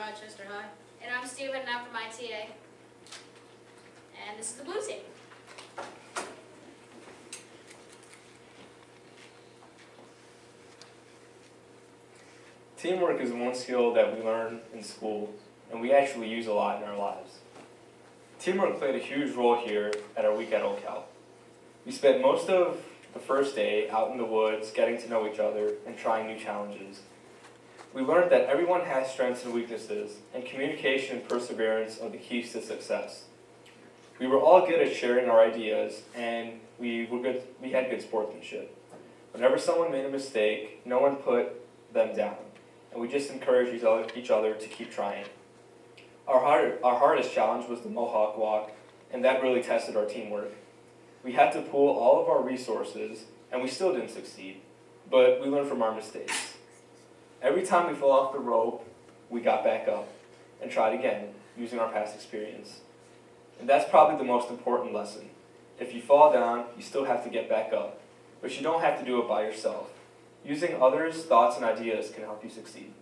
Rochester High. And I'm Steven, and I'm from ITA. And this is the blue team. Teamwork is one skill that we learn in school, and we actually use a lot in our lives. Teamwork played a huge role here at our week at Oak Cal. We spent most of the first day out in the woods, getting to know each other and trying new challenges. We learned that everyone has strengths and weaknesses, and communication and perseverance are the keys to success. We were all good at sharing our ideas, and we had good sportsmanship. Whenever someone made a mistake, no one put them down, and we just encouraged each other to keep trying. Our hardest challenge was the Mohawk Walk, and that really tested our teamwork. We had to pool all of our resources, and we still didn't succeed, but we learned from our mistakes. Every time we fell off the rope, we got back up and tried again, using our past experience. And that's probably the most important lesson. If you fall down, you still have to get back up, but you don't have to do it by yourself. Using others' thoughts and ideas can help you succeed.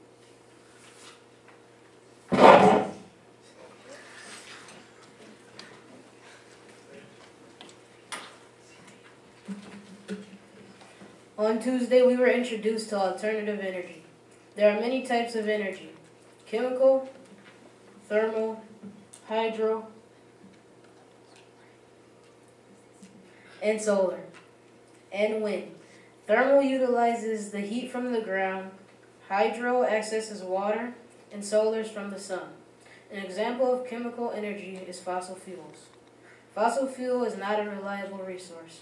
On Tuesday, we were introduced to alternative energy. There are many types of energy: chemical, thermal, hydro, and solar, and wind. Thermal utilizes the heat from the ground, hydro accesses water, and solar is from the sun. An example of chemical energy is fossil fuels. Fossil fuel is not a reliable resource.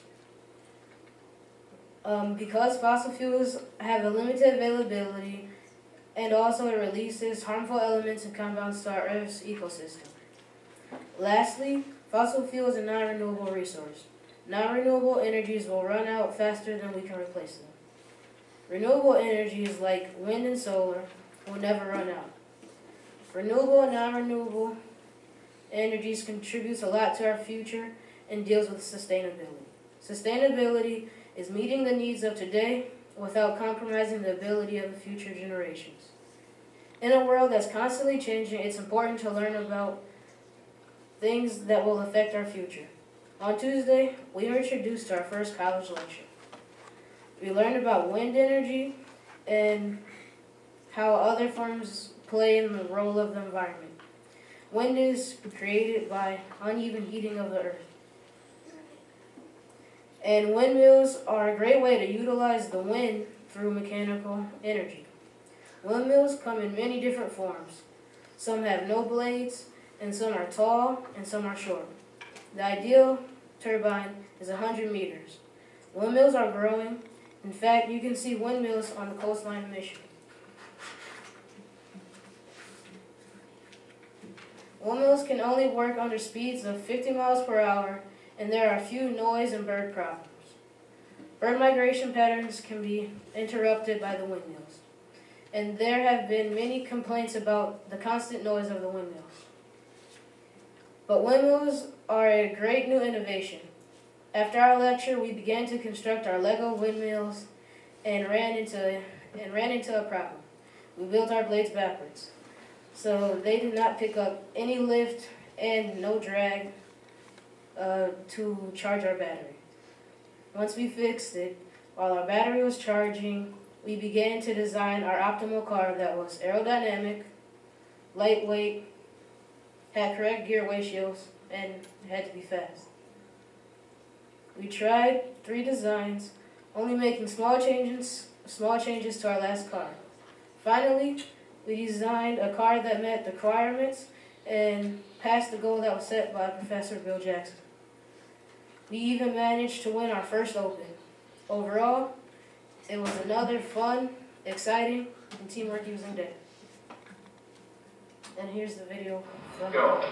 Because fossil fuels have a limited availability, and also it releases harmful elements and compounds to our Earth's ecosystem. Lastly, fossil fuels are not a renewable resource. Non-renewable energies will run out faster than we can replace them. Renewable energies like wind and solar will never run out. Renewable and non-renewable energies contributes a lot to our future and deals with sustainability. Sustainability is meeting the needs of today without compromising the ability of the future generations. In a world that's constantly changing, it's important to learn about things that will affect our future. On Tuesday, we were introduced to our first college lecture. We learned about wind energy and how other forms play in the role of the environment. Wind is created by uneven heating of the earth. And windmills are a great way to utilize the wind through mechanical energy. Windmills come in many different forms. Some have no blades, and some are tall, and some are short. The ideal turbine is 100 meters. Windmills are growing. In fact, you can see windmills on the coastline of Michigan. Windmills can only work under speeds of 50 miles per hour, and there are a few noise and bird problems. Bird migration patterns can be interrupted by the windmills, and there have been many complaints about the constant noise of the windmills. But windmills are a great new innovation. After our lecture, we began to construct our Lego windmills and ran into a problem. We built our blades backwards, so they did not pick up any lift and no drag to charge our battery. Once we fixed it, while our battery was charging, we began to design our optimal car that was aerodynamic, lightweight, had correct gear ratios, and had to be fast. We tried 3 designs, only making small changes to our last car. Finally, we designed a car that met the requirements and passed the goal that was set by Professor Bill Jackson. We even managed to win our first Open. Overall, it was another fun, exciting, and teamwork-using day. And here's the video. Go.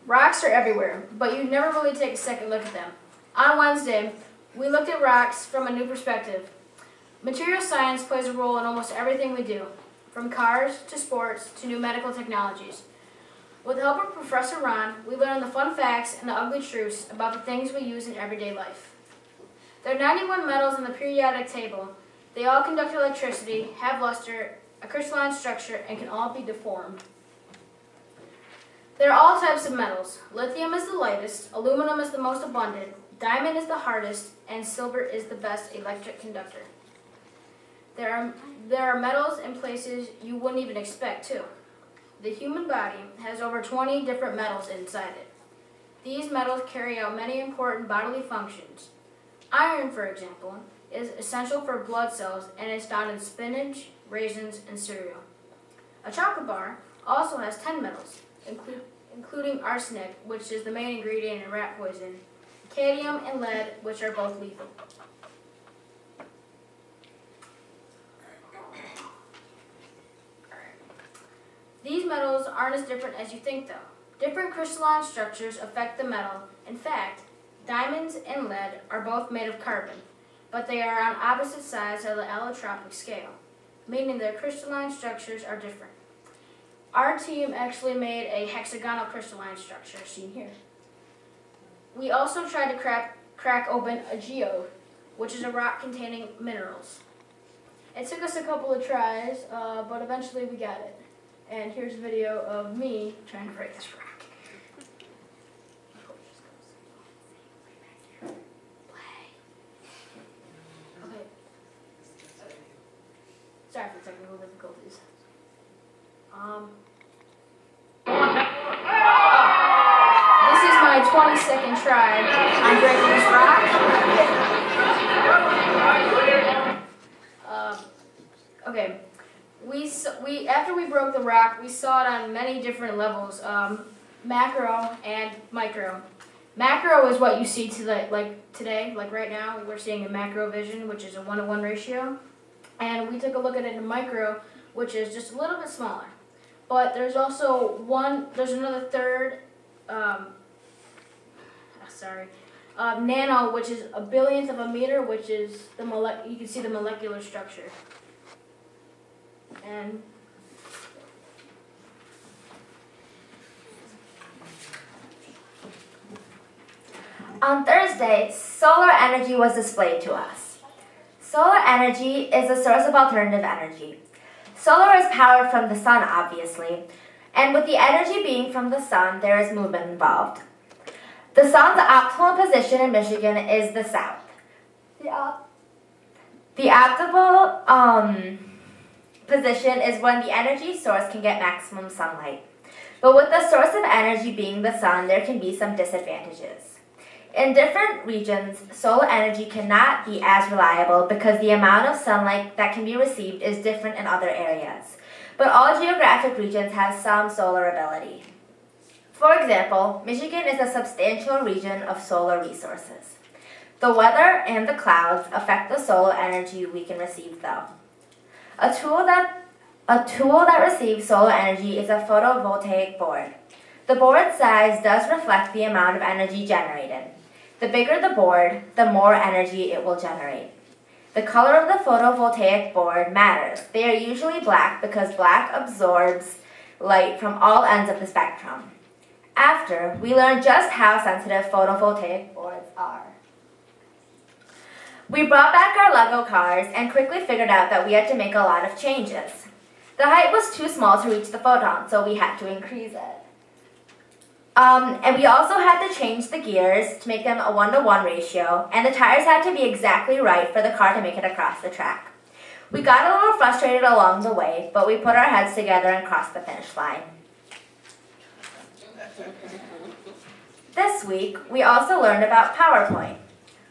Rocks are everywhere, but you never really take a second look at them. On Wednesday, we looked at rocks from a new perspective. Material science plays a role in almost everything we do, from cars to sports to new medical technologies. With the help of Professor Ron, we learn the fun facts and the ugly truths about the things we use in everyday life. There are 91 metals on the periodic table. They all conduct electricity, have luster, a crystalline structure, and can all be deformed. There are all types of metals. Lithium is the lightest, aluminum is the most abundant, diamond is the hardest, and silver is the best electric conductor. There are metals in places you wouldn't even expect, too. The human body has over 20 different metals inside it. These metals carry out many important bodily functions. Iron, for example, is essential for blood cells and is found in spinach, raisins, and cereal. A chocolate bar also has 10 metals, including arsenic, which is the main ingredient in rat poison, cadmium and lead, which are both lethal. These metals aren't as different as you think, though. Different crystalline structures affect the metal. In fact, diamonds and lead are both made of carbon, but they are on opposite sides of the allotropic scale, meaning their crystalline structures are different. Our team actually made a hexagonal crystalline structure, seen here. We also tried to crack open a geode, which is a rock containing minerals. It took us a couple of tries, but eventually we got it. And here's a video of me trying to break this rock. Okay. Sorry for technical difficulties. This is my 20-second try on breaking this rock. Okay. After we broke the rock, we saw it on many different levels, macro and micro. Macro is what you see today, like right now, we're seeing a macro vision, which is a 1-to-1 ratio. And we took a look at it in micro, which is just a little bit smaller. But there's also there's another third, nano, which is a billionth of a meter, which is you can see the molecular structure. And on Thursday, solar energy was displayed to us. Solar energy is a source of alternative energy. Solar is powered from the sun, obviously, and with the energy being from the sun, there is movement involved. The sun's optimal position in Michigan is the south. The optimal position is when the energy source can get maximum sunlight. But with the source of energy being the sun, there can be some disadvantages. In different regions, solar energy cannot be as reliable because the amount of sunlight that can be received is different in other areas. But all geographic regions have some solar ability. For example, Michigan is a substantial region of solar resources. The weather and the clouds affect the solar energy we can receive, though. A tool that receives solar energy is a photovoltaic board. The board size does reflect the amount of energy generated. The bigger the board, the more energy it will generate. The color of the photovoltaic board matters. They are usually black because black absorbs light from all ends of the spectrum. After, we learned just how sensitive photovoltaic boards are. We brought back our Lego cars and quickly figured out that we had to make a lot of changes. The height was too small to reach the photon, so we had to increase it. And we also had to change the gears to make them a 1-to-1 ratio, and the tires had to be exactly right for the car to make it across the track. We got a little frustrated along the way, but we put our heads together and crossed the finish line. This week, we also learned about PowerPoint.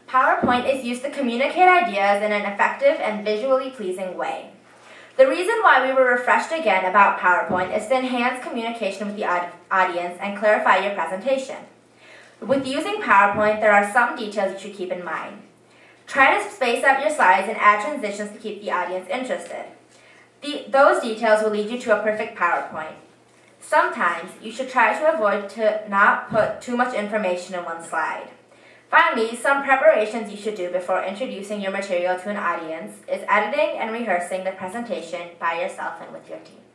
PowerPoint is used to communicate ideas in an effective and visually pleasing way. The reason why we were refreshed again about PowerPoint is to enhance communication with the audience and clarify your presentation. With using PowerPoint, there are some details you should keep in mind. Try to space out your slides and add transitions to keep the audience interested. Those details will lead you to a perfect PowerPoint. Sometimes, you should try to avoid to not put too much information in one slide. Finally, some preparations you should do before introducing your material to an audience is editing and rehearsing the presentation by yourself and with your team.